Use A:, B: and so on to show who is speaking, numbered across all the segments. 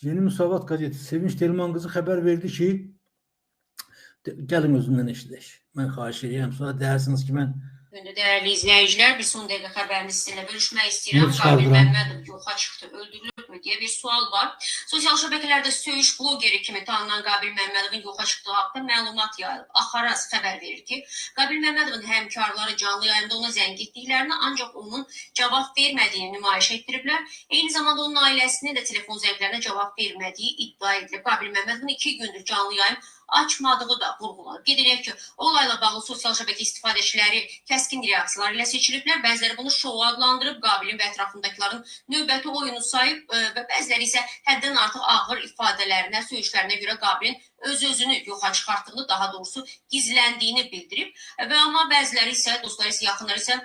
A: Yeni Müsavat gazeti Sevinç Telman kızı haber verdi ki gelin özündən eşidək. Mən xahiş edirəm. Sonra deyirsiniz ki, mən
B: Değerli izleyiciler, bir son dakika haberini sizinle bölüşmek istiyorum. Qabil Məmmədov yoxa çıxdı, öldürülüb mü diye bir sual var. Sosial şəbəkələrdə söyüş blogeri kimi tanınan Qabil Məmmədovun yoxa çıxdığı haqqında məlumat yayılıb. Axaraz xəbər verir ki, Qabil Məmmədovun həmkarları canlı yayında ona zəng etdiklərini, ancaq onun cavab vermədiyini nümayiş etdiriblər. Eyni zamanda onun ailəsinin də telefon zənglərinə cavab vermədiyi iddia edilib. Qabil Məmmədovun 2 gündür canlı yayım açmadığı da vurğulanır. Qeyd edək ki, olayla bağlı sosial şəbəkə istifadəçiləri kəskin reaksiyalar ilə seçiliblər. Bəziləri bunu şou adlandırıb, Qabilin və ətrafındakilərin növbəti oyunu sayıb və bəziləri isə həddən artıq ağır ifadələrinə, söyüşlərinə görə Qabilin öz-özünü yoxa çıxartdığını, daha doğrusu gizləndiyini bildirib. Və amma bəziləri isə, dostları isə, yaxınları isə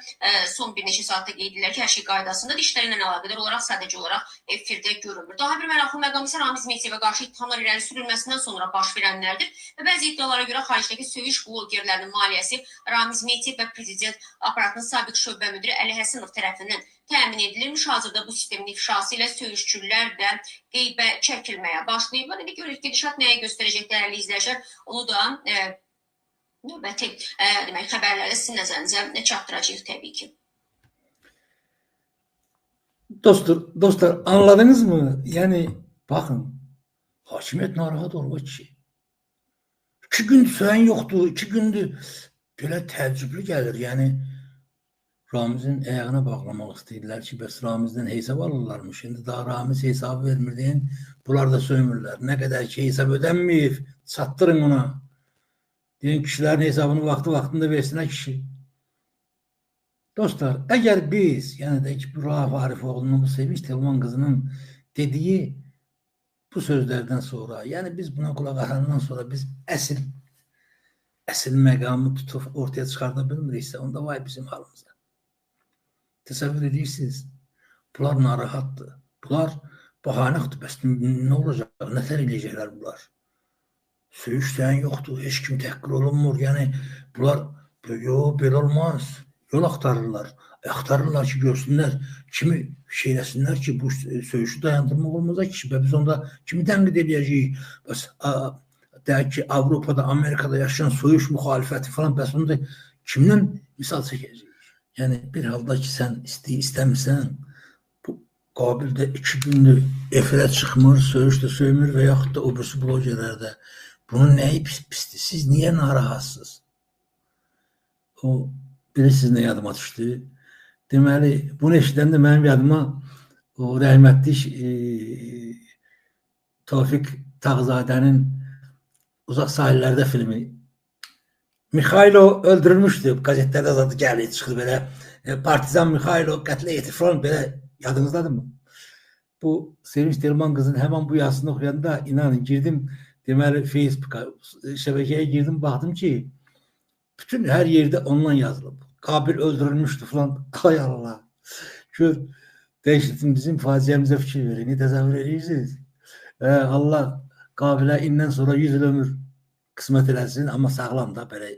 B: son bir neçə saatda qeyd edirlər ki, hər şey qaydasındadır. İşlərlə əlaqədar olaraq sadəcə olaraq efirdə görünmür. Daha bir maraqlı məqam isə Ramiz Mehdiyyevə qarşı ittihamlar irəli sürülməsindən sonra baş verənlərdir. Və bəzi iddialara görə xaricdəki söyüş blogerlərinin maliyyəsi Ramiz Mehdiyev və prezident aparatının sabiq şöbə müdiri Əli Həsənov tərəfindən təmin edilmiş. Hazırda bu sistemin ifşası ilə söyüşçülər də qeybə çəkilməyə başlayıb. İndi görürük gedişat nəyə göstərəcək dəyərli izləyicilər, onu da növbəti xəbərlərlə sizin nəzərinizə çatdıracağıq təbii ki.
A: Dostlar, anladınız mı? Yani bakın, hakimiyet narahat olma ki. 2 gündür söyən yoxdur, 2 gündür belə təəccüblü gəlir. Yəni Ramizin ayağına bağlamaq istəyirlər ki, bəs Ramizdən hesab alırlarmış. Şimdi daha Ramiz hesabı vermir deyin, bunlar da söymürlər. Nə qədər ki hesab ödənməyib, çatdırın ona. Deyin kişilərin hesabını vaxtında versinə kişi. Dostlar, əgər biz, yəni də ki, Rauf Arifoğlu'nun, bu Sevinç Telman qızının dediyi bu sözlərdən sonra, yəni biz buna qulaq asandan sonra biz əsl məqamı tutub ortaya çıxarda bilmiriksə, onda vay bizim halımıza. Təsəvvür edirsiniz, bunlar narahatdır. Bunlar bahanəxdir, bəs nə olacaq, nətər eləyəcəklər bunlar? Söyüş deyən yoxdur, heç kim təhqir olunmur, yəni bunlar, belə olmaz, yol axtarırlar. Axtarırlar ki, görsünlər, kimi şeyləsinlər ki, bu söyüşü dayandırmaq olmayacaq ki, biz onda kimi tənqid edəcəyik? Bəs deyək ki, Avropada, Amerikada yaşayan söyüş müxalifəti falan, bəs onu da kimdən misal çəkəcəyik? Yəni, bir halda ki, sən istəmirsən, bu Qabildə 2 gündür efirə çıxmır, söyüş də söymür və yaxud da o birisi blogerlərdə. Bunun nəyi pisdir? Siz niyə narahatsınız? O, bilirsiniz nə yadıma düşdü? Deməli, bunu eşidəndə mənim yadıma o rəhmətli Tofiq Tağzadənin Uzaq Sahillərdə filmi. Mikhailo öldürülmüşdü. Qəzetlərdə zadı gəlir, çıxır belə. Partizan Mikhailo qətlə yetir falan, belə yadınızdadır mı? Bu Sevinç Telman qızın həmən bu yazısını oxuyanda inanın girdim, deməli Facebook'a, şəbəkəyə girdim, baxdım ki, bütün hər yerdə ondan yazılıb. Qabil öldürülmüşdü falan. Ay Allah. Gör, dəyişdim, bizim faciəmizə fikir verin. Təsəvvür edirsiniz. Allah Qabilə indən sonra 100 il ömür qismət eləsin, amma sağlam da belə